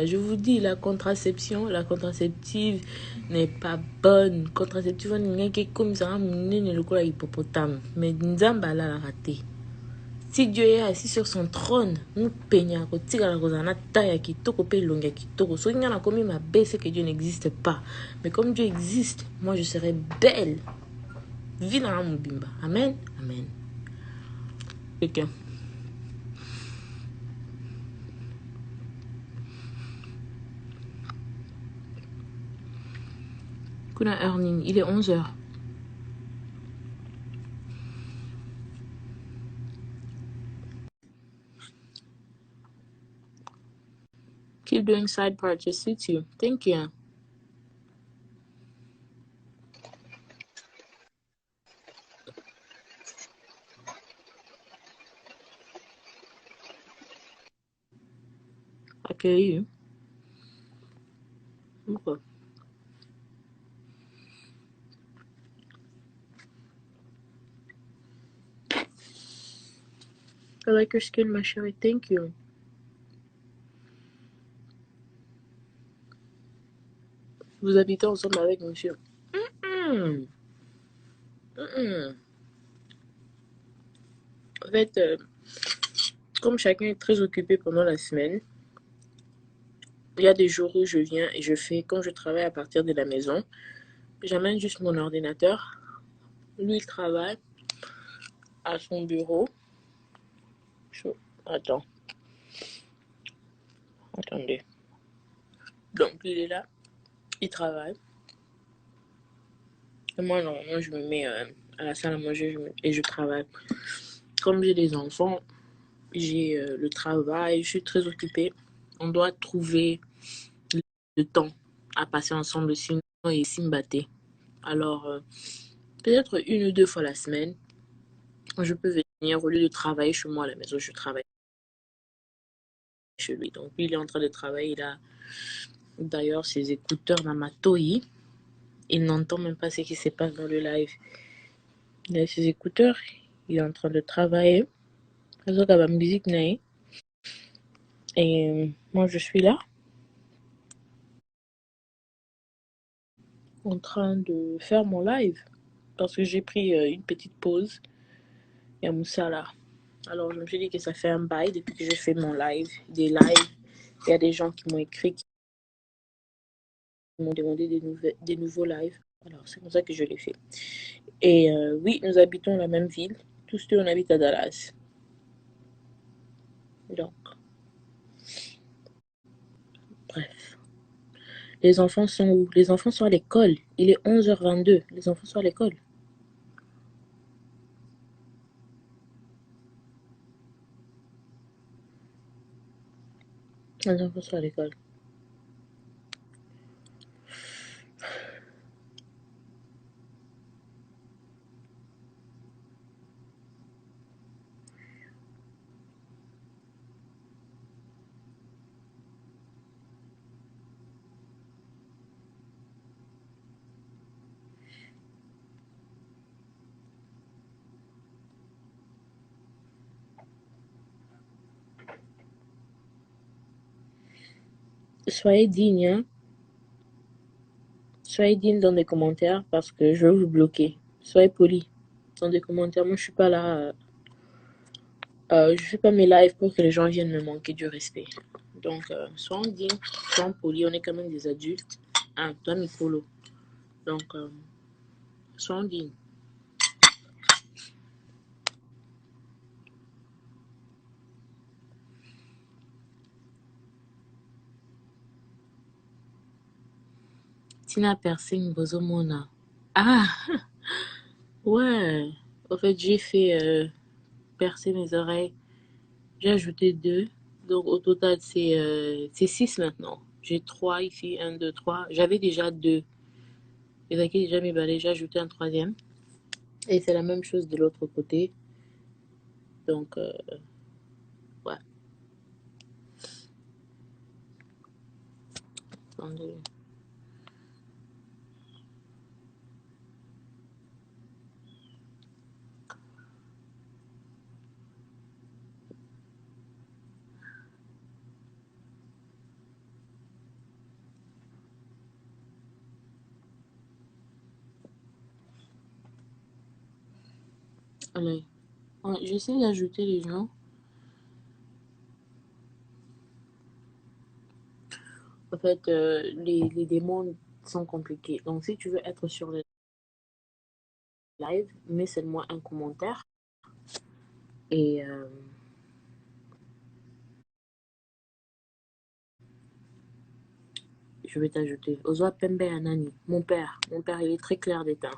Je vous dis, la contraception, la contraceptive n'est pas bonne. Contraceptive, on est comme ça, on est le hippopotame. Mais Nzamba l'a raté. Si Dieu est assis sur son trône, nous peignons à tirer la rosana taille qui toko pe longue qui toko. So il y en a comme ma baisse c'est que Dieu n'existe pas. Mais comme Dieu existe, moi je serai belle. Vina mon bimba. Amen. Amen. Ok. Kuna earning, il est 11h. Keep doing side parts, it suits you. Thank you. Accueilli. Pourquoi? I like your skin, ma chérie. Thank you. Vous habitez ensemble avec monsieur. En fait, comme chacun est très occupé pendant la semaine, il y a des jours où je viens et je fais, comme je travaille à partir de la maison, j'amène juste mon ordinateur. Lui, il travaille à son bureau. Attendez. Donc, il est là, il travaille. Et moi, normalement, je me mets à la salle à manger et je travaille. Comme j'ai des enfants, j'ai le travail, je suis très occupée. On doit trouver le temps à passer ensemble, sinon il s'imbattait. Alors, peut-être 1 ou 2 fois la semaine, je peux venir au lieu de travailler chez moi à la maison, je travaille chez lui. Donc, lui, il est en train de travailler. Il a d'ailleurs ses écouteurs dans ma toyi. Il n'entend même pas ce qui se passe dans le live. Il a ses écouteurs. Il est en train de travailler. Et moi, je suis là, en train de faire mon live. Parce que j'ai pris une petite pause. Il y a Moussa là. Alors, je me suis dit que ça fait un bail depuis que je fais mon live. Des lives. Il y a des gens qui m'ont écrit, qui m'ont demandé des nouveaux lives. Alors, c'est comme ça que je l'ai fait. Et oui, nous habitons la même ville. Tous deux, on habite à Dallas. Donc, bref. Les enfants sont où? Les enfants sont à l'école. Il est 11h22. Les enfants sont à l'école. Les enfants sont à l'école. Soyez dignes, hein? Soyez dignes dans les commentaires parce que je vais vous bloquer. Soyez polis dans les commentaires. Moi, je suis pas là. Je fais pas mes lives pour que les gens viennent me manquer du respect. Donc, soyons dignes, soyons polis. On est quand même des adultes. Ah, toi, Mikolo. Donc, soyons dignes. Tina Persing Bozomona. Ah, ouais. En fait, j'ai fait percer mes oreilles. J'ai ajouté 2. Donc, au total, c'est 6 maintenant. J'ai 3 ici, 1, 2, 3. J'avais déjà 2. Et là, déjà mes balais, j'ai ajouté un troisième. Et c'est la même chose de l'autre côté. Donc, ouais. Attendez. Allez, j'essaie d'ajouter les gens. En fait, les démos sont compliqués. Donc, si tu veux être sur le live, mets seulement un commentaire et je vais t'ajouter. Ozwa Pembe Anani, mon père. Mon père, il est très clair d'état.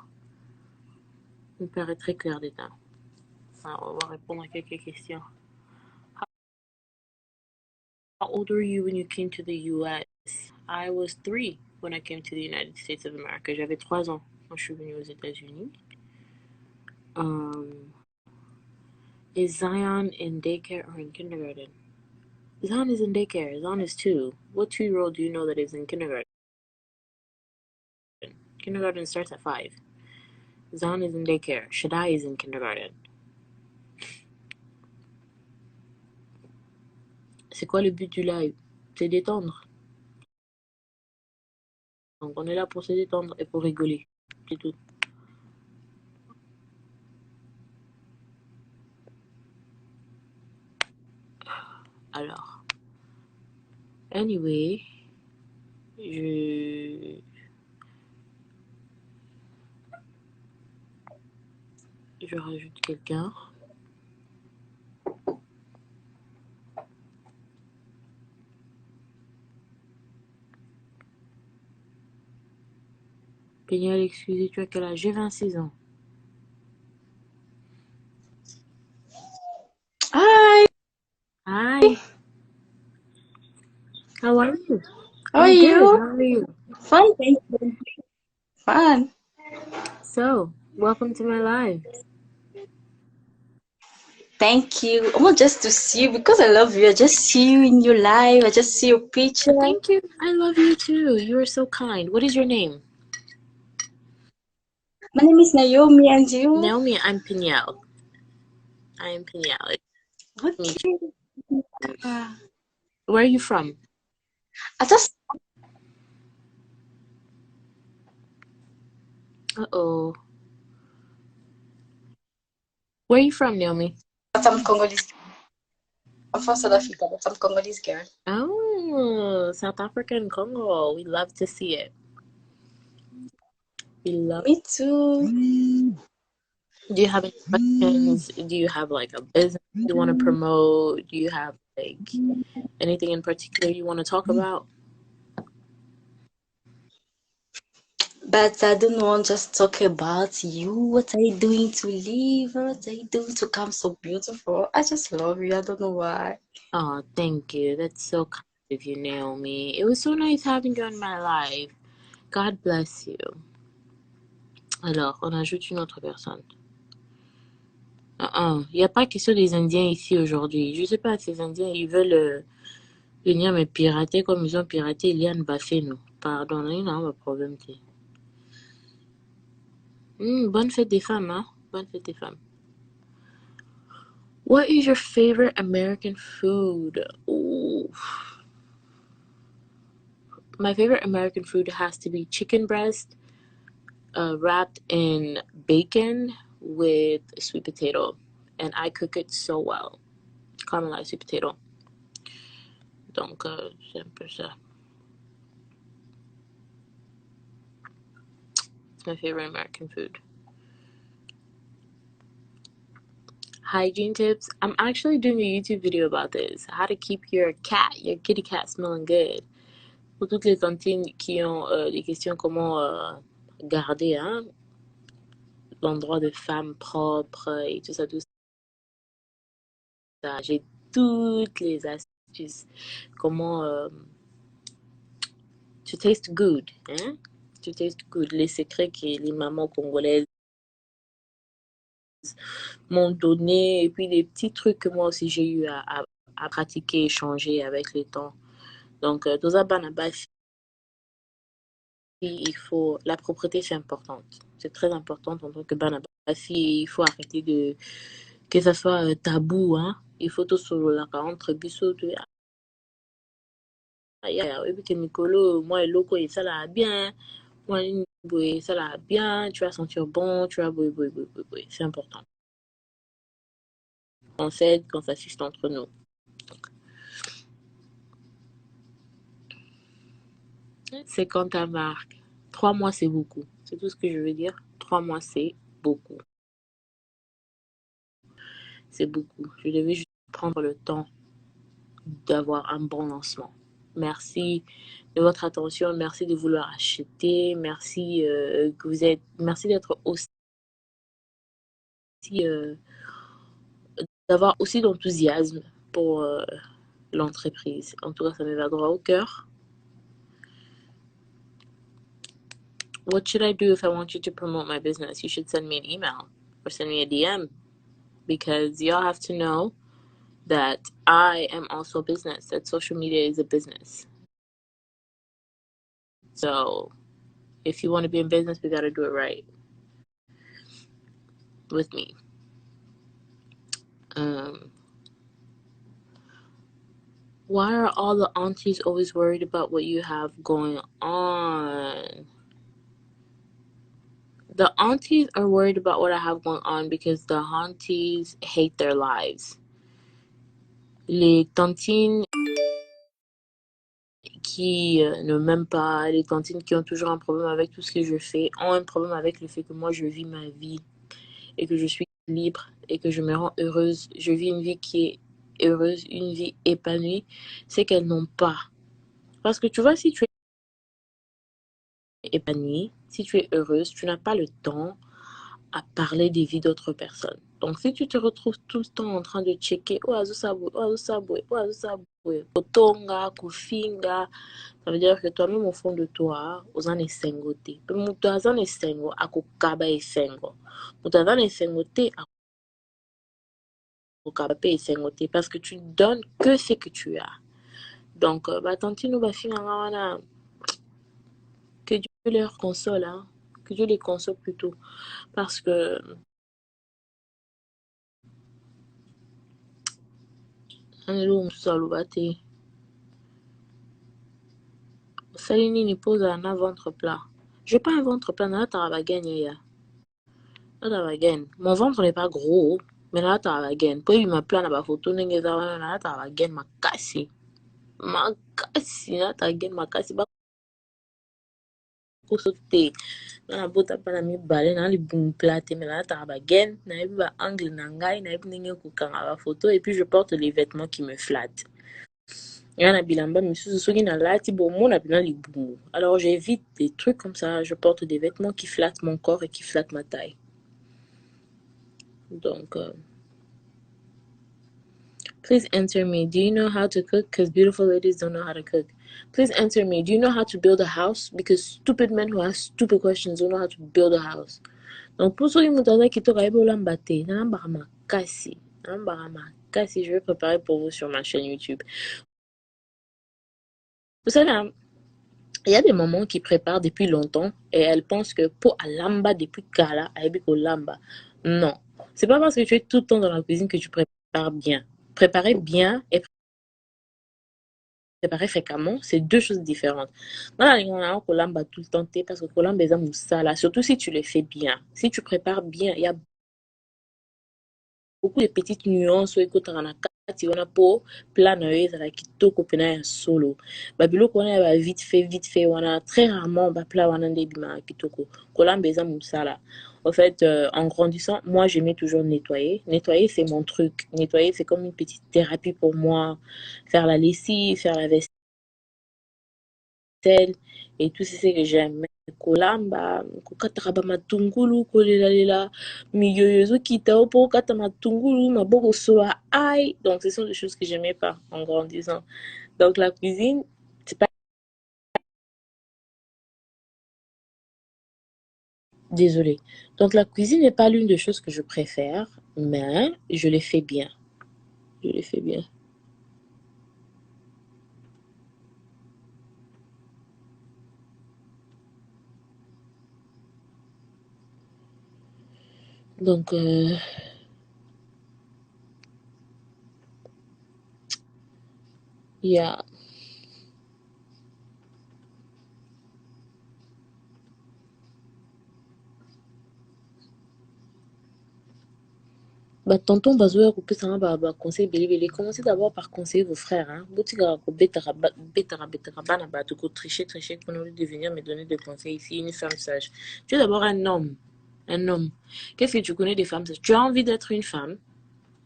Mon père est très clair d'état. Alors, on va répondre à quelques questions. How old were you when you came to the US? I was 3 when I came to the United States of America. J'avais 3 ans quand je suis venue aux États-Unis. Is Zion in daycare or in kindergarten? Zion is in daycare. Zion is 2. What 2-year-old do you know that is in kindergarten? Kindergarten starts at 5. Zion is in daycare. Shaddai is in kindergarten. C'est quoi le but du live? C'est détendre. Donc on est là pour se détendre et pour rigoler. C'est tout. Alors. Anyway. Je rajoute quelqu'un. Péniel, excusez, tu as quel âge? J'ai 26 ans. Hi. Hi. How are you? How are I'm good. you? How are you? Fine, thank you. Fun. So, welcome to my live. Thank you. I want just to see you because I love you. I just see you in your live. I just see your picture. Thank you. I love you too. You are so kind. What is your name? My name is Naomi and you? Naomi, I'm Peniel. I am Peniel. Okay. Where are you from? I just Uh-oh. Where are you from, Naomi? I'm Congolese. I'm from South Africa, but I'm Congolese girl. Oh, South Africa and Congo. We love to see it. We love. Me too. Do you have any questions? Do you have like a business you want to promote? Do you have like anything in particular you want to talk about? But I don't want just talk about you. What are you doing to live? What are you doing to come so beautiful? I just love you. I don't know why. Oh, thank you. That's so kind of you, Naomi. It was so nice having you in my life. God bless you. Alors, on ajoute une autre personne. Il n'y a pas question des Indiens ici aujourd'hui. Je sais pas, ces Indiens, ils veulent venir me pirater comme ils ont piraté Eliane Baffé, pardon, là, il y a un problème. Bonne fête des femmes, hein? Bonne fête des femmes. What is your favorite American food? Ooh. My favorite American food has to be chicken breast wrapped in bacon with sweet potato. And I cook it so well. Caramelized sweet potato. Donc, c'est un peu ça. It's my favorite American food. Hygiene tips. I'm actually doing a YouTube video about this. How to keep your kitty cat smelling good. Pour toutes les cantines qui ont des questions comment garder l'endroit de femme propre et tout ça, tout ça. J'ai toutes les astuces. Comment to taste good, hein? To taste good. Les secrets que les mamans congolaises m'ont donné et puis des petits trucs que moi aussi j'ai eu à pratiquer et changer avec le temps. Donc, tout ça, il faut la propreté, c'est important. C'est très important en tant que Banabafi. Il faut arrêter de que ça soit tabou, hein. Il faut tout sur la entre biso de et puis que Mikolo, moi et Loco et ça là bien, moi et ça là bien, tu vas sentir bon, tu vas c'est important. On s'aide quand ça s'assiste entre nous. C'est quand ta marque. 3 mois, c'est beaucoup. C'est tout ce que je veux dire. 3 mois, c'est beaucoup. C'est beaucoup. Je devais juste prendre le temps d'avoir un bon lancement. Merci de votre attention. Merci de vouloir acheter. Merci que vous êtes. Merci d'être aussi. D'avoir aussi d'enthousiasme pour l'entreprise. En tout cas, ça me va droit au cœur. What should I do if I want you to promote my business? You should send me an email or send me a DM because y'all have to know that I am also a business, that social media is a business. So if you want to be in business, we got to do it right with me. Why are all the aunties always worried about what you have going on? The aunties are worried about what I have going on because the aunties hate their lives. Les tantines qui ne m'aiment pas, les tantines qui ont toujours un problème avec tout ce que je fais, ont un problème avec le fait que moi je vis ma vie et que je suis libre et que je me rends heureuse. Je vis une vie qui est heureuse, une vie épanouie. C'est qu'elles n'ont pas. Parce que tu vois, si tu es épanouie, si tu es heureuse, tu n'as pas le temps à parler des vies d'autres personnes. Donc, si tu te retrouves tout le temps en train de checker, kotonga, kufinga, ça veut dire que toi-même, au fond de toi, aux en esengo te. Mutu azan esengo, akukaba esengo. Mutu azan esengo te, akukaba pe esengo te. Parce que tu ne donnes que ce que tu as. Donc, tantino bafinga wana, que Dieu leur console, hein. Que Dieu les console plutôt. Parce que anelo mosusu aloba te osali nini mpo ozala na ventre plat. Je pas un ventre plat, nalataka bagene ya. Nalataka bagene. Mon ventre n'est pas gros, mais nalataka bagene. Po ebima plat na bafoto ndenge eza wana, nalataka bagene makasi. Makasi, nalataka bagene makasi. Bakoso te. Nana bota mpa na mibale, na libumu plat te, mais nalataka bagene. Nayebi ba angle na ngai, nayebi ndenge kokanga bafoto, et puis je porte les vêtements qui me flattent. Yana bilamba misusu soki nalati bomona mpena libumu. Alors j'évite des trucs comme ça, je porte des vêtements qui flattent mon corps et qui flattent ma taille. Donc please answer me, do you know how to cook? Because beautiful ladies don't know how to cook. Please answer me, do you know how to build a house? Because stupid men who ask stupid questions don't know how to build a house. Donc pour soki moto aza kitoko ayebi olamba te, nalambaka makasi, je vais préparer pour vous sur ma chaîne YouTube. Vous savez, il y a des mamans qui préparent depuis longtemps et elles pensent que pour alamba depuis kala, ayebi kolamba. Non, c'est pas parce que tu es tout le temps dans la cuisine que tu prépares bien. Préparer bien et préparer fréquemment, c'est deux choses différentes. Dans la ligne, kolamba tout le temps, parce que kolamba est moussala, surtout si tu le fais bien. Si tu prépares bien, il y a beaucoup de petites nuances ekotaka na kati wana po plat na yo ezala kitoko pena ya solo. Babiloko wana ya ba vite fait wana très rarement baplat wana nde ebimaka kitoko. Kolamba eza mosala. En fait, en grandissant, moi j'aimais toujours nettoyer. Nettoyer c'est mon truc. Nettoyer c'est comme une petite thérapie pour moi. Faire la lessive, faire la vaisselle et tout c'est ce que j'aime. Kolamba, kokataka ba matungulu, kolelalela miyoyo ezokita yo mpo kokata matungulu, maboko soa aïe. Donc ce sont des choses que j'aimais pas en grandissant. Donc la cuisine, c'est pas... Désolée. Donc la cuisine n'est pas l'une des choses que je préfère, mais je les fais bien. Je les fais bien. Donc, yeah. Bah, tonton Bazoya coupé ça va conseil belé. Commencez d'abord par conseiller vos frères. Hein. Boutiga ko betara bana ba to tricher pour nous devenir me donner des conseils ici. Une femme sage. Tu es d'abord un homme. Un homme. Qu'est-ce que tu connais des femmes sages? Tu as envie d'être une femme.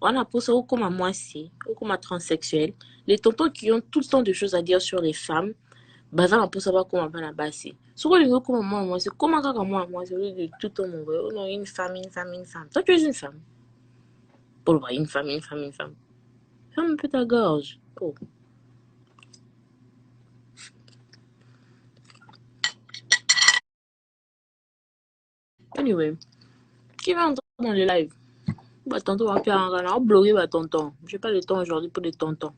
On a poussé au comme à moitié, ou comme à transsexuel. Les tontons qui ont tout le temps de choses à dire sur les femmes, bah, ça, on peut savoir comment on va la passer. Sur le niveau, comment moi, c'est comment moi, c'est de tout le monde. Oh non, une femme, une femme, une femme. Toi, tu es une femme. Pour le voir, une femme, une femme, une femme. Ferme un peu ta gorge. Oh. Anyway, qui va entrer dans le live? Bah, tonton va faire un canard bloqué, bah, tonton. J'ai pas le temps aujourd'hui pour des tontons.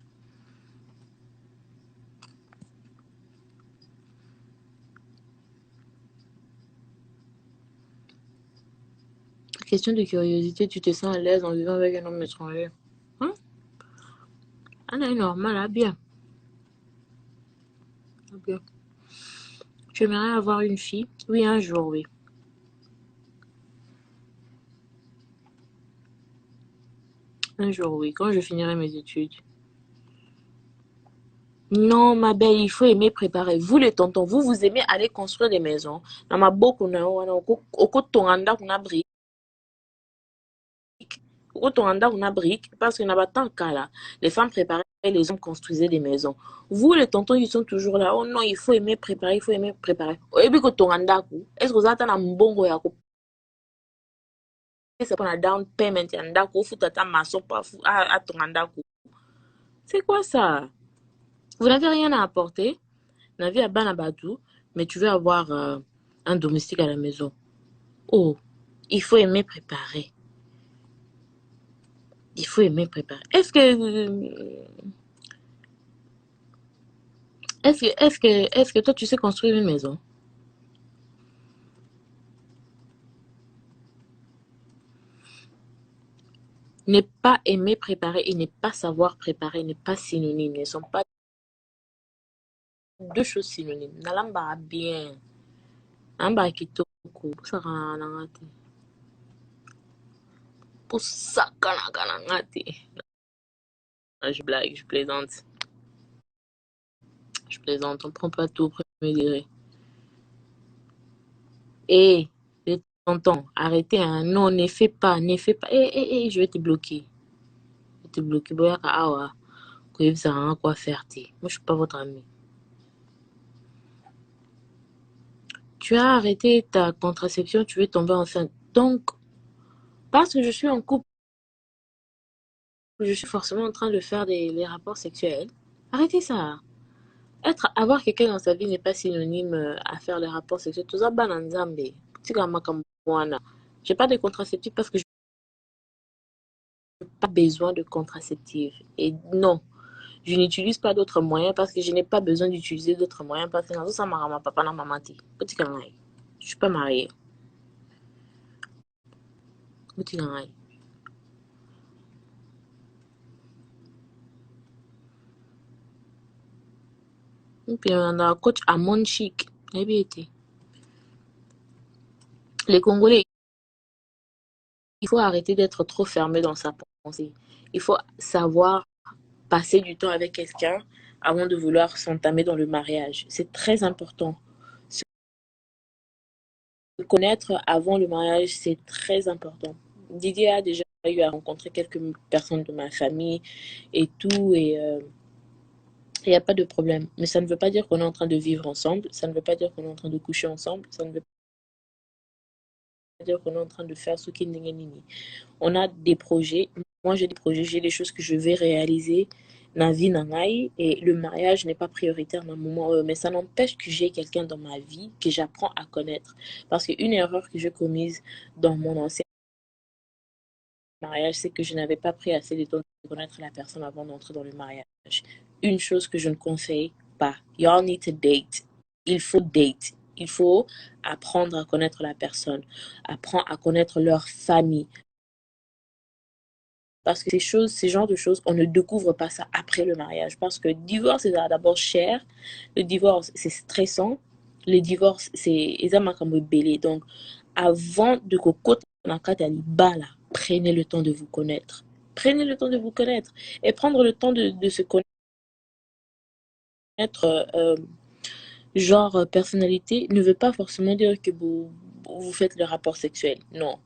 Question de curiosité, tu te sens à l'aise en vivant avec un homme étranger? Hein? Ah, non, normal, ah, bien. Ok. Tu aimerais avoir une fille? Oui, un jour, oui. Un jour, oui, quand je finirai mes études. Non, ma belle, il faut aimer préparer. Vous, les tontons, vous aimez aller construire des maisons. Dans ma boque, on a, brique. On a brique. Parce qu'il n'y a pas tant de cas là. Les femmes préparaient, les hommes construisaient des maisons. Vous, les tontons, ils sont toujours là. Oh non, il faut aimer préparer, il faut aimer préparer. Et puis, est-ce que vous attendez un bon c'est pour la down payment ya ndako futa ta maçon pas à ton ndako. C'est quoi ça? Vous n'avez rien à apporter. La vie à Banabadou, mais tu veux avoir un domestique à la maison. Oh, il faut aimer préparer. Il faut aimer préparer. Est-ce que toi tu sais construire une maison? Ne pas aimer préparer et ne pas savoir préparer n'est pas synonyme. Ne sont pas deux choses synonymes. Nalamba bien. Amba kitoko. Ça ranangate. Pour ça kanangate. Je blague, je plaisante. Je plaisante. On prend pas tout au premier degré. Et les tontons, arrêtez, hein. Non, ne fais pas, ne fais pas. Je vais te bloquer. Je vais te bloquer. Boyaka awa. Ça a quoi faire, moi, je suis pas votre ami. Tu as arrêté ta contraception, tu veux tomber enceinte. Donc, parce que je suis en couple, je suis forcément en train de faire les rapports sexuels. Arrêtez ça. Avoir quelqu'un dans sa vie n'est pas synonyme à faire les rapports sexuels. Tout ça, bananzambe. J'ai pas de contraceptif parce que je n'ai pas besoin de contraceptif. Et non, je n'utilise pas d'autres moyens parce que je n'ai pas besoin d'utiliser d'autres moyens parce que ça m'a papa na maman ti. Je suis pas mariée. Et puis on a un coach à Monchic. Les Congolais, il faut arrêter d'être trop fermé dans sa pensée. Il faut savoir passer du temps avec quelqu'un avant de vouloir s'entamer dans le mariage. C'est très important. Se connaître avant le mariage, c'est très important. Didier a déjà eu à rencontrer quelques personnes de ma famille et tout, et il n'y a pas de problème. Mais ça ne veut pas dire qu'on est en train de vivre ensemble, ça ne veut pas dire qu'on est en train de coucher ensemble, ça ne veut pas dire qu'on est en train de faire ce qui n'est ni. On a des projets, moi j'ai des projets, j'ai des choses que je vais réaliser dans la vie et le mariage n'est pas prioritaire dans le moment, mais ça n'empêche que j'ai quelqu'un dans ma vie que j'apprends à connaître. Parce qu'une erreur que j'ai commise dans mon ancien mariage, c'est que je n'avais pas pris assez de temps de connaître la personne avant d'entrer dans le mariage. Une chose que je ne conseille pas, y'all need to date. Il faut date. Il faut apprendre à connaître la personne, apprendre à connaître leur famille. Parce que ces genres de choses, on ne découvre pas ça après le mariage. Parce que le divorce, c'est d'abord cher. Le divorce, c'est stressant. Le divorce, c'est belé. Donc, avant de cocoter, on a prenez le temps de vous connaître. Prenez le temps de vous connaître. Et prendre le temps de se connaître, genre personnalité, ne veut pas forcément dire que vous faites le rapport sexuel. Non.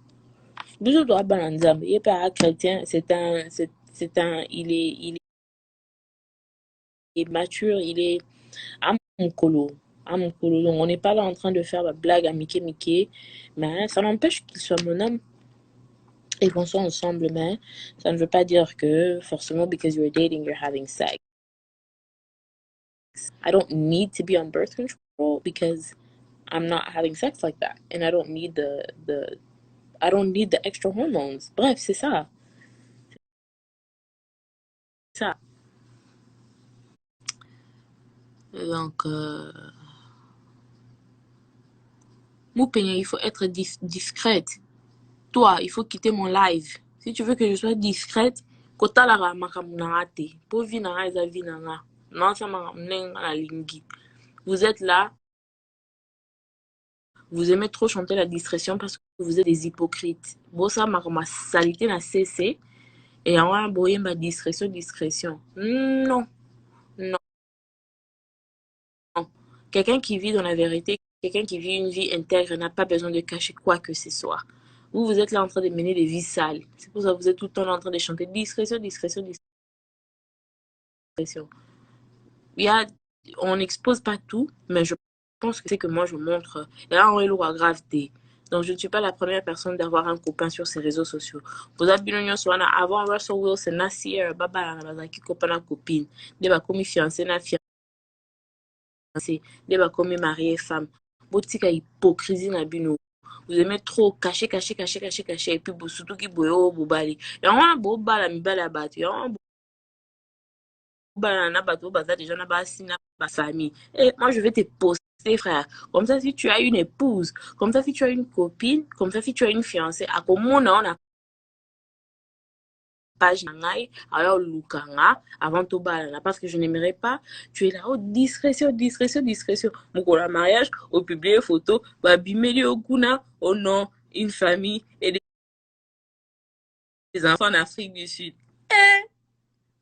Bisous doit balanzam. Il n'est pas chrétien, il est mature, il est à mon colo. À mon colo. Donc, on n'est pas là en train de faire la blague à Mickey Mickey. Mais ça n'empêche qu'il soit mon homme et qu'on soit ensemble. Mais ça ne veut pas dire que forcément, because you're dating, you're having sex. I don't need to be on birth control because I'm not having sex like that. And I don't need I don't need the extra hormones. Bref, c'est ça. C'est ça. Donc, il faut être discrète. Toi, il faut quitter mon live. Si tu veux que je sois discrète, kota la makamunate. Po vinara eza vinara. Non, ça m'a la lingi. Vous êtes là, vous aimez trop chanter la discrétion parce que vous êtes des hypocrites. Bon, ça m'a salité na cessé. Et on a beau ma discrétion, discrétion. Non, non. Quelqu'un qui vit dans la vérité, quelqu'un qui vit une vie intègre n'a pas besoin de cacher quoi que ce soit. Vous êtes là en train de mener des vies sales. C'est pour ça que vous êtes tout le temps en train de chanter discrétion, discrétion, discrétion. On n'expose pas tout, mais je pense que c'est que moi je montre. Et là, on est lourd à gravité. Donc, je ne suis pas la première personne d'avoir un copain sur ces réseaux sociaux. Vous avez bien avant Russell Wilson, na Sierra, baba, na copain, na copine. Débat comme fiancé, na fiancé. Débat comme marié, femme. Botika hypocrisie na bino. Vous aimez trop cacher, cacher, cacher, cacher, cacher. Et puis, surtout qui boyo, bobali. Et on a beau bala, mi bala battu. Famille. Et moi, je vais te poster, frère. Comme ça, si tu as une épouse, comme ça, si tu as une copine, comme ça, si tu as une fiancée, à comment on a page nangai, alors lukanga, avant tout balana, parce que je n'aimerais pas, tu es là, oh, discrétion, discrétion, discrétion. Mon la mariage, au publier photo, bah, bimeli au kuna, oh non, une famille et des enfants en Afrique du Sud. Eh,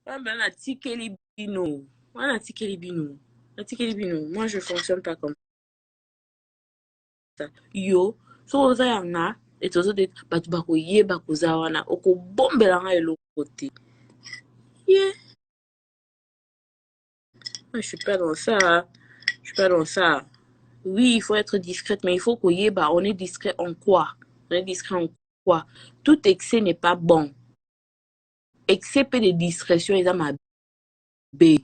ben, la tikeli bino. Voilà, tikeli bino. La tikeli bino. Moi, je fonctionne pas comme yo so oza yanga etozo de bato bakoyeba koza wana okobombelanga eloko te yeah. Je suis pas dans ça, je suis pas dans ça. Oui, il faut être discrète, mais il faut koyeba on est discret en quoi, on est discret en quoi. Tout excès n'est pas bon. Excès peu de discrétion est à ma B.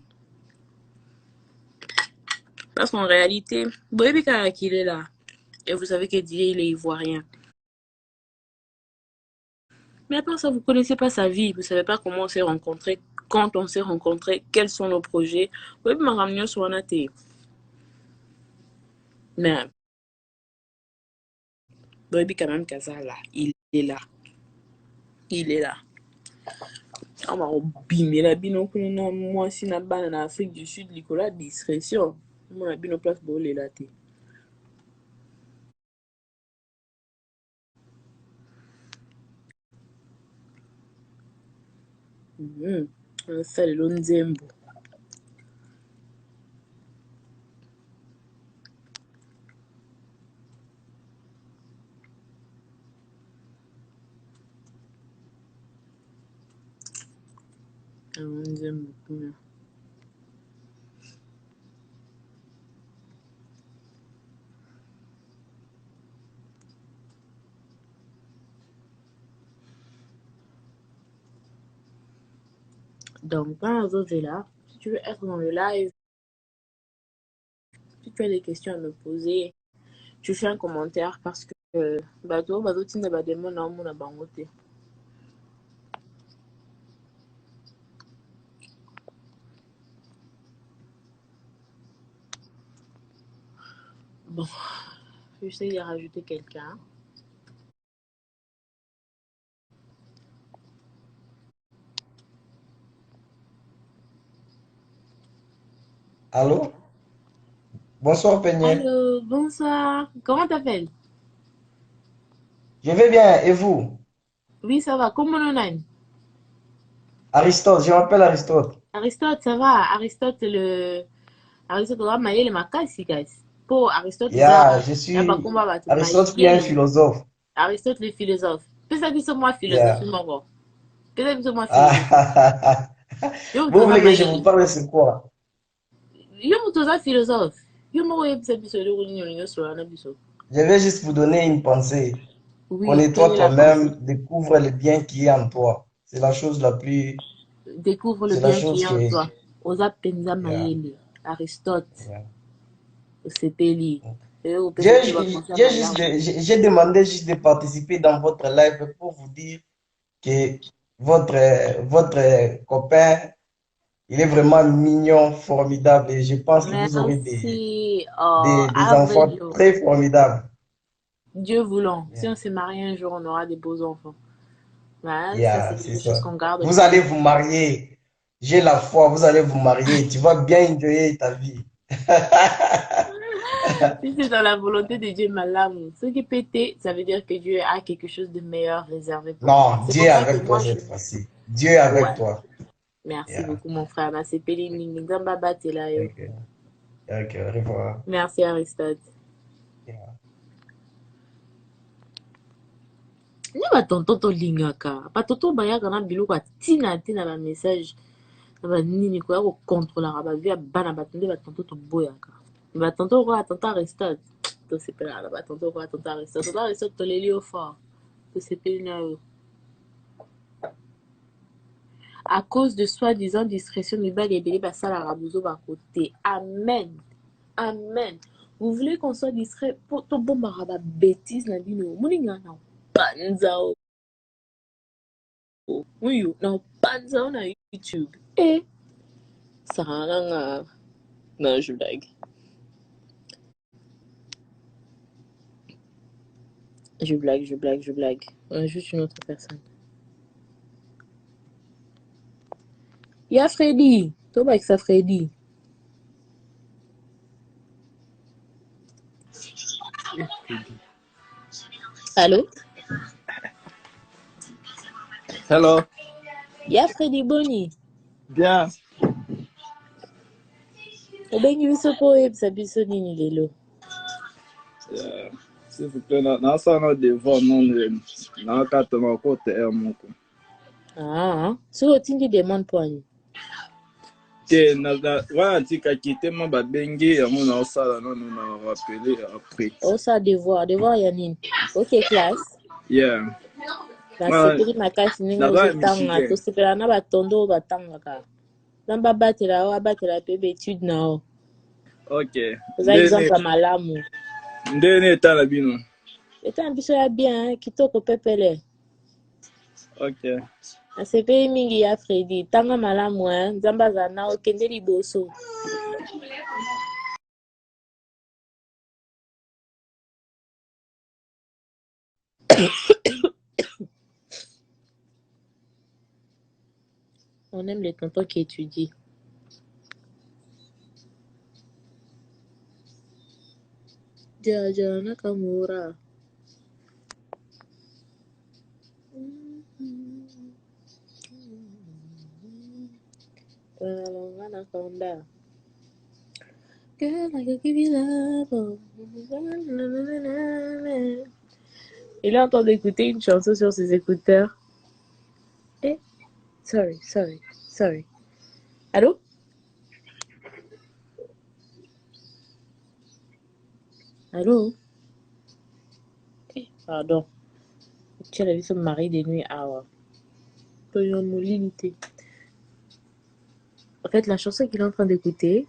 Parce qu'en réalité, Boyebi qu'il est là. Et vous savez que Dieu, il est ivoirien. Mais à part ça, vous connaissez pas sa vie, vous savez pas comment on s'est rencontrés, quand on s'est rencontrés, quels sont nos projets. Oui, ma ramener sur un athée. Mais, Boyebi quand même Kaza là, il est là. Il est là. On va bimé la bino kuna moi si na bana na Afrique du Sud, Nicolas discrétion. Moi la bino place pour les latés. Ça le lonzembo. Lonzembo kuna. Donc, quand les autres est là, si tu veux être dans le live, si tu as des questions à me poser, tu fais un commentaire parce que bateau tina ba demande na mon bangote. Bon, j'essaie de rajouter quelqu'un. Allô? Bonsoir, Peigné. Allô, bonsoir. Comment t'appelles? Je vais bien, et vous? Oui, ça va. Comment on a? Aristote, je m'appelle Aristote. Aristote, ça va. Aristote, on va mailler les macasses, guys. Pour Aristote, Yeah, je ça va suis combat, va te Aristote qui est un mailler. philosophe. Aristote, le philosophe. Peut-être que c'est moi philosophe, Yeah. mon gars. Peut-être que c'est moi philosophe. Ah, Yo, vous tu vas voulez que je vous mailler. parle de quoi? Yo, tu es philosophe. Yo, moi, je suis philosophe. Je vais juste vous donner une pensée. Oui, quelle Connais-toi est la pensée? toi-même, découvre le bien qui est en toi. C'est la chose la plus, Découvre le c'est la bien qui chose est qui en est. toi. Osa penza Yeah, mayele. Aristote. yeah. Osepeli. Et au J'ai peut-être va penser à j'ai juste malamu. j'ai demandé juste de participer dans votre live pour vous dire que votre copain, il est vraiment mignon, formidable et je pense que vous aurez Merci. Oh, des enfants Avril. très formidables. Dieu voulant. Si Yeah, on se marie un jour, on aura des beaux enfants. Ouais, ça, c'est yeah, c'est quelque chose ça. qu'on garde Vous pour allez nous. vous marier. J'ai la foi, vous allez vous marier. Tu vas bien enjoyer ta vie. Si c'est dans la volonté de Dieu, malamu. Ce qui est pété, ça veut dire que Dieu a quelque chose de meilleur réservé pour moi. Non, C'est Dieu pour est ça que avec toi moi, cette fois-ci. Dieu est avec ouais. toi. Merci Yeah. beaucoup, mon frère. Nasepeli mingi. Nzamba batela yo. Ok, ok, au revoir. Merci, Aristote. Yeah. Ni batonto tolingaka batonto bayaka na biloko ya ntina na bamessage na banini koya kocontrolaka bavie ya bana bato nde batonto toboyaka batonto okoya tonto Aristote tosepelaka na batonto okoya tonto Aristote toleli yo fort tosepeli na yo à cause de soi-disant discrétion mibali ebele basalaka bozoba kote amen amen vous voulez qu'on soit discret po tobombaka babétise na bino moninga na panza oui, non, pas on a YouTube. Et ça rend non, je blague. Je blague. On est juste une autre personne. Il y a Freddy. Toi, avec ça, Freddy. Allô? Hello. Il y a Freddy Bonnie. Bien. Obengi biso po yebisa biso nini lelo. S'il vous plaît, nasala devant non nakatana kote moko. Ah, so otindi demande po ani. Te wana tikaki te ma babengi yango naosala nano na rappele après. Oh, ça devoir ya nini. Ok, classe. Yeah. Nasepeli makasi ndenge ozotanga tosepela na batondo oyo batangaka namba batela o abatela mpe baetude na o Ok. oza exemple ya malamu ndeni etala bino eta na biso ya bien kitoko pepele ok nasepeli mingi ya Fredi tanga malamu nzambe azala na okende liboso on aime les tontons qui étudient. Jaja Nakamura. Anaconda. Girl, I could give you love. Il est en train d'écouter une chanson sur ses écouteurs. Eh, sorry. Allô? Allô? Eh, pardon. Tu as vu son mari de nuit à en fait, la chanson qu'il est en train d'écouter,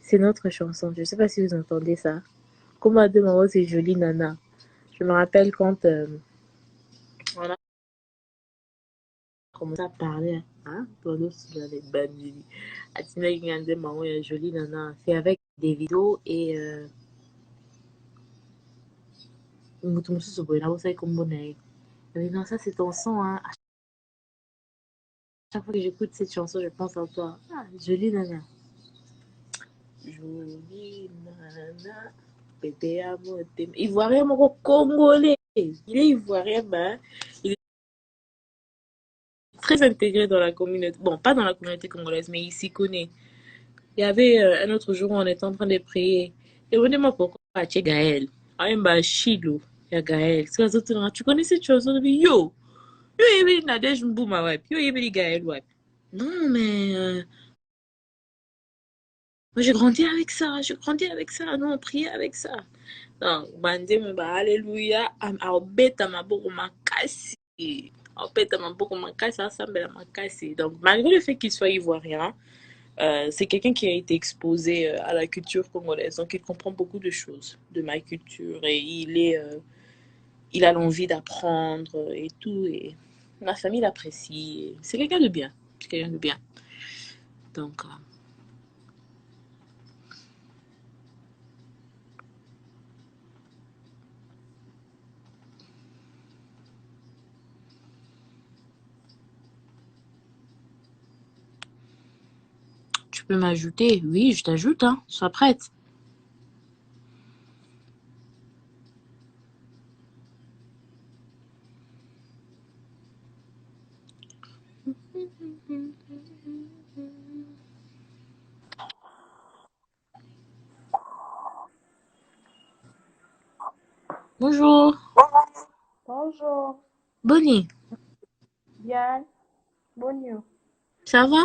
c'est notre chanson. Je ne sais pas si vous entendez ça. Comment de maman, c'est joli, Nana. Je me rappelle quand on a commencé à parler. Hein? Pendant les bandits. Atina Gingande, maman, il joli, Nana. C'est avec des vidéos et. Non, ça, c'est ton son. Hein. À chaque fois que j'écoute cette chanson, je pense à toi. Ah, joli, Nana. Jolie nana, bébé à mon Ivoirien, mon congolais. Il est ivoirien, ben. Il très intégré dans la communauté. Bon, pas dans la communauté congolaise, mais il s'y connaît. Il y avait un autre jour où on était en train de prier. Demandez-moi pourquoi tu Gaël. Ah, il m'a chilo. Il y a Gaël. Tu connais cette chose? Yo, yo, il y avait Nadège Mbouma, ouais. Yo, il y avait Gaël, ouais. Non, mais moi, j'ai grandi avec ça. J'ai grandi avec ça. Non, on priait avec ça. Non, bandé, mais bah, alléluia. Albeta maboko makasi. Albeta maboko makasi, asambela makasi. Donc, malgré le fait qu'il soit ivoirien, c'est quelqu'un qui a été exposé à la culture congolaise. Donc, il comprend beaucoup de choses de ma culture et il a l'envie d'apprendre et tout. Et ma famille l'apprécie. C'est quelqu'un de bien. C'est quelqu'un de bien. Donc, tu peux m'ajouter? Oui, je t'ajoute, hein. Sois prête. Bonjour. Bonjour, Bonnie, bien, bonjour. ça va?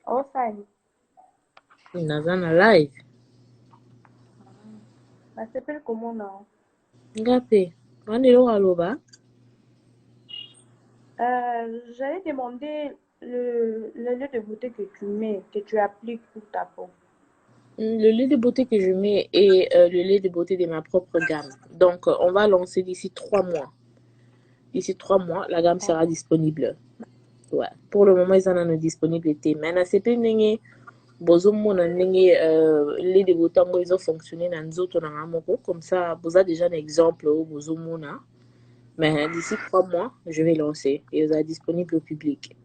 Oh, salut. Nazana live. Ça s'appelle comment, non? Ngape. Wanelo aloba. J'allais demander le lieu de beauté que tu mets, que tu appliques pour ta peau. Le lait de beauté que je mets est le lait de beauté de ma propre gamme. Donc, on va lancer d'ici 3 mois. D'ici 3 mois, la gamme sera disponible. Ouais. Pour le moment, ils en ont une disponibilité. Mais na CP nenge bozo mona nenge lait de beauté ngo ils ont fonctionné dans nzoto na ngamoko. Comme ça, vous avez déjà un exemple au bozo mona. Mais d'ici 3 mois, je vais lancer et il sera disponible au public.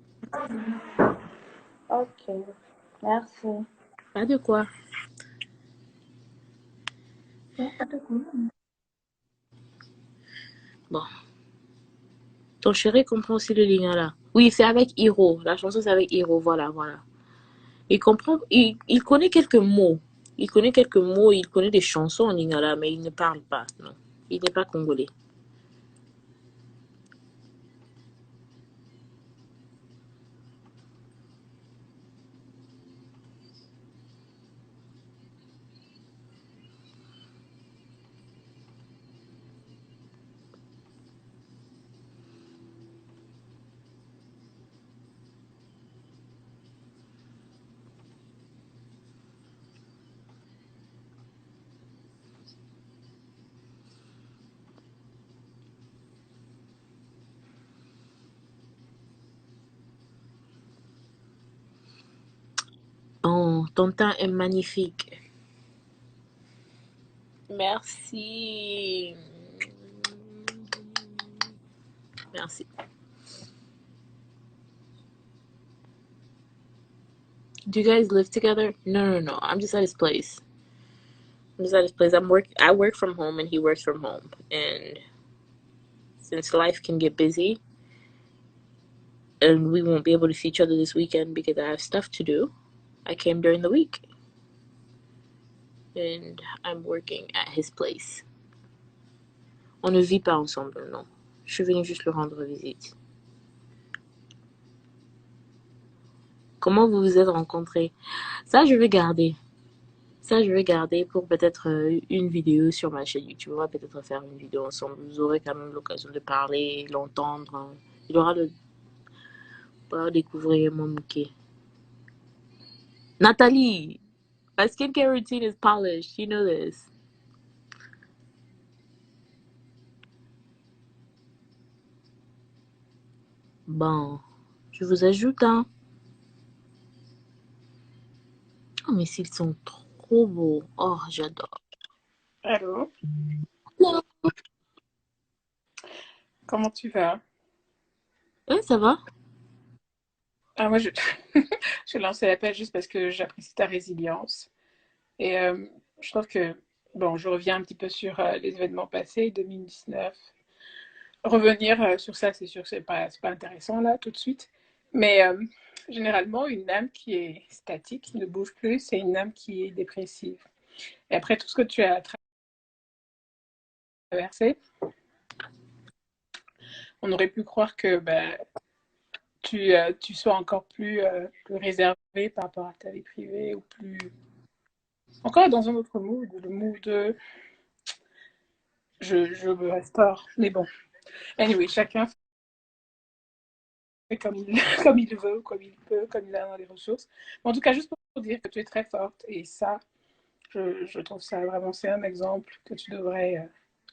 Ok, merci. Pas de quoi. Bon. Ton chéri comprend aussi le lingala. Oui, c'est avec Hiro. La chanson, c'est avec Hiro. Voilà, voilà. Il comprend, il connaît quelques mots. Il connaît quelques mots, il connaît des chansons en lingala, mais il ne parle pas, non. Il n'est pas congolais. Oh, ton teint est magnifique. Merci. Merci. Do you guys live together? No, no, no. I'm just at his place. I'm just at his place. I work from home and he works from home. And since life can get busy and we won't be able to see each other this weekend because I have stuff to do, I came during the week. And I'm working at his place. On ne vit pas ensemble, non. Je suis venue juste le rendre visite. Comment vous vous êtes rencontrés? Ça, je vais garder. Ça, je vais garder pour peut-être une vidéo sur ma chaîne YouTube. On va peut-être faire une vidéo ensemble. Vous aurez quand même l'occasion de parler, l'entendre. Il aura le pouvoir découvrir mon bouquet. Nathalie, my skincare routine is polished. You know this. Bon, je vous ajoute, hein. Oh, mais s'ils sont trop beaux. Oh, j'adore. Allô, comment tu vas? Ouais, ça va? Ah, moi, je lancé l'appel juste parce que j'apprécie ta résilience. Et je trouve que bon, je reviens un petit peu sur les événements passés, 2019. Revenir sur ça, c'est sûr, c'est pas intéressant là tout de suite. Mais généralement, une âme qui est statique, qui ne bouge plus, c'est une âme qui est dépressive. Et après tout ce que tu as traversé, on aurait pu croire que tu sois encore plus réservé par rapport à ta vie privée ou plus. Encore dans un autre mood, le mood de je me restaure. Mais bon, anyway, chacun fait comme il, comme il veut, comme il peut, comme il a dans les ressources. Mais en tout cas, juste pour dire que tu es très forte et ça, je trouve ça vraiment, c'est un exemple que tu devrais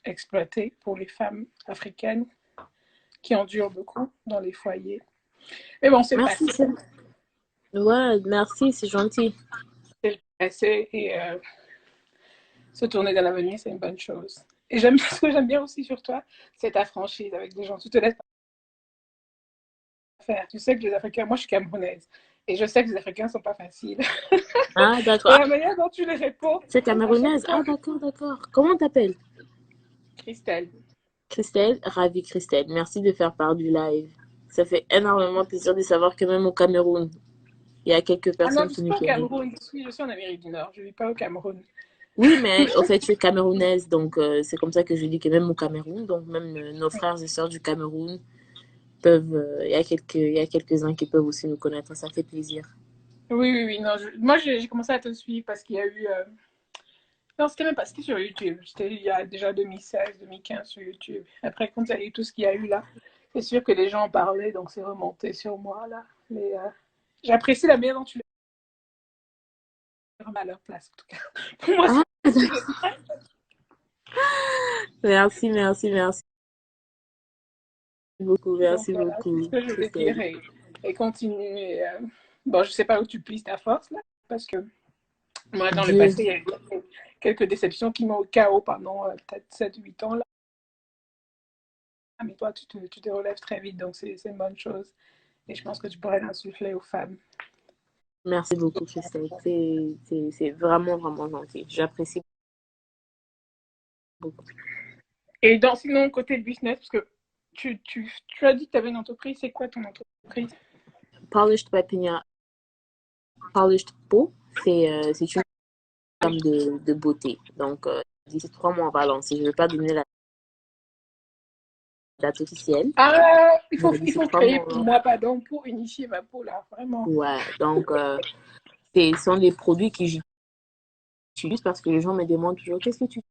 exploiter pour les femmes africaines qui endurent beaucoup dans les foyers. Mais bon, c'est Merci, passé. ouais, merci, c'est gentil. C'est passé et se tourner dans l'avenir, c'est une bonne chose. Et j'aime ce que j'aime bien aussi sur toi, c'est ta franchise avec des gens. Tu te laisses pas faire. Tu sais que les Africains, moi je suis camerounaise, et je sais que les Africains sont pas faciles. Ah, Et d'accord. la manière dont tu les réponds, C'est à chaque camerounaise. Ah, fois, d'accord, d'accord. Comment t'appelles? Christelle. Christelle, ravie Christelle. Merci de faire part du live. Ça fait énormément plaisir de savoir que même au Cameroun, il y a quelques Ah non, personnes je qui suis nous pas au connaissent. Cameroun, je suis en Amérique du Nord, je ne vis pas au Cameroun. Oui, mais au fait, je suis camerounaise, donc c'est comme ça que je dis que même au Cameroun, donc même nos frères et sœurs du Cameroun peuvent, il y a quelques-uns qui peuvent aussi nous connaître, ça fait plaisir. Oui, oui, oui. Non, moi, j'ai commencé à te suivre parce qu'il y a eu. Non, c'était même pas. C'était sur YouTube. C'était il y a déjà 2016, 2015 sur YouTube. Après, quand il y a eu tout ce qu'il y a eu là, c'est sûr que les gens en parlaient, donc c'est remonté sur moi là. Mais j'apprécie la manière dont tu les remets à leur place, en tout cas. Pour moi, Ah, c'est merci, merci, merci beaucoup, donc merci voilà, c'est ce beaucoup, que je voulais dire Christelle. et continuer. Bon, je sais pas où tu puisses ta force là, parce que moi, dans le Dieu, passé, il y a eu quelques déceptions qui m'ont au chaos pendant peut-être 7-8 ans là. Mais toi, tu te relèves très vite, donc c'est une bonne chose. Et je pense que tu pourrais l'insuffler aux femmes. merci beaucoup, Christelle. C'est vraiment, vraiment gentil. J'apprécie beaucoup. Et sinon, côté business, parce que tu as dit que tu avais une entreprise, c'est quoi ton entreprise? Polished by Pina, Polished Po, c'est une gamme de beauté. Donc, d'ici 3 mois, on va lancer. Je ne vais pas donner la date officielle, Ah, mais il d'ici faut trois créer mois, pour moi, pardon, pour initier ma peau là, vraiment. ouais. Donc, ce sont des produits que j'utilise parce que les gens me demandent toujours qu'est-ce que tu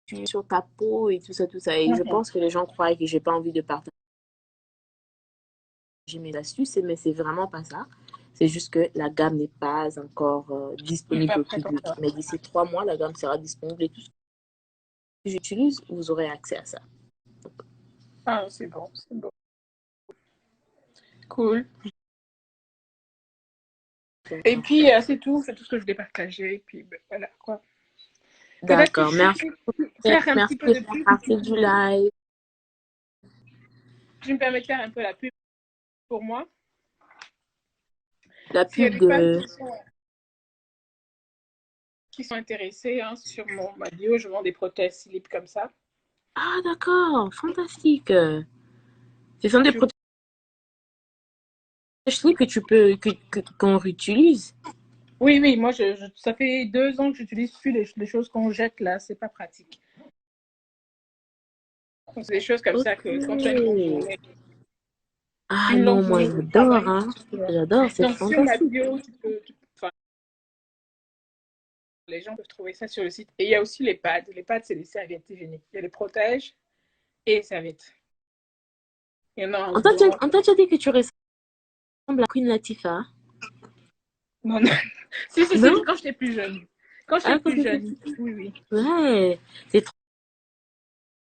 utilises sur ta peau et tout ça, tout ça. Et je Mhm. pense que les gens croient que j'ai pas envie de partager mes astuces, mais c'est vraiment pas ça. C'est juste que la gamme n'est pas encore Je suis pas disponible au prête public. encore. Mais d'ici 3 mois, la gamme sera disponible et tout ce que j'utilise, vous aurez accès à ça. Ah, c'est bon, c'est bon. Cool. Et puis, c'est tout ce que je voulais partager. Et puis, voilà, quoi. Peut-être que D'accord, merci. faire un Merci petit peu de de faire pub. partie du live. Je me permets de faire un peu la pub pour moi. La S'il y a pub des femmes de... qui sont intéressées hein, sur ma bio, je vends des prothèses slip comme ça. Ah, d'accord, fantastique. Ce sont des Je- protèges que tu peux, qu'on réutilise. Oui, oui, moi, ça fait 2 ans que j'utilise plus les choses qu'on jette là, c'est pas pratique. Donc, c'est des choses comme ça que quand tu as Ok. Ah une non, longue moi journée de j'adore, travail, hein. J'adore, c'est donc sur ma fantastique. bio, enfin, les gens peuvent trouver ça sur le site. Et il y a aussi les pads. Les pads, c'est des serviettes hygiéniques. Il y a les protèges et les serviettes. Il y en a en blanc. On t'a déjà dit que tu ressembles à Queen Latifah? Non, non. Si, Non? quand j'étais plus jeune. Quand j'étais Ah, plus jeune, oui, oui. ouais, c'est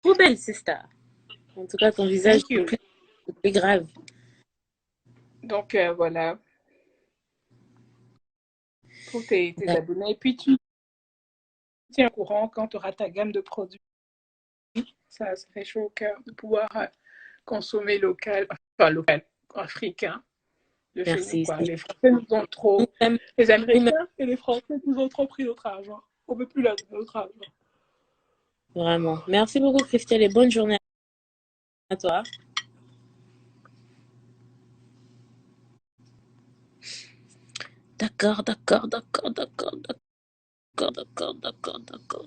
trop belle, c'est ça. En tout cas, ton visage Thank you. est plus grave. Donc, voilà, pour tes abonnés. Et puis, tu tiens au courant quand tu auras ta gamme de produits. Ça fait chaud au cœur de pouvoir consommer local, enfin local, africain, de chez nous, Merci. quoi. Les Français nous ont trop, Nous-mêmes, les nous-mêmes, Américains et les Français nous ont trop pris notre argent. On peut plus la notre argent. Vraiment. Merci beaucoup, Christelle, et bonne journée à toi. D'accord, d'accord, d'accord, d'accord, d'accord, d'accord, d'accord, d'accord, d'accord, d'accord.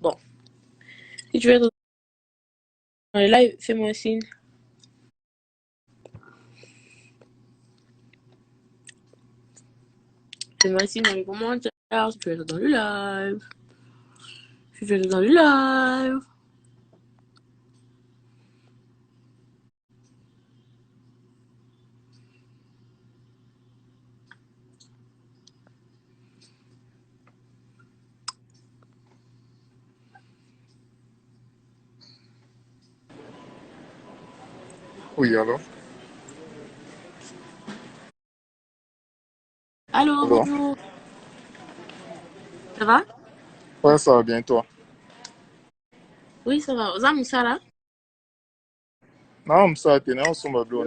Bon, si tu veux être dans les lives, fais-moi un signe. Fais-moi un signe dans les commentaires si tu veux être dans le live. Si tu veux être dans le live. Oui, allô? Allô, Allô? bonjour. Ça va? Ouais, ça va bien, toi? Oui, ça va. Oza Moussala? Non, ça a été, on s'en va bien,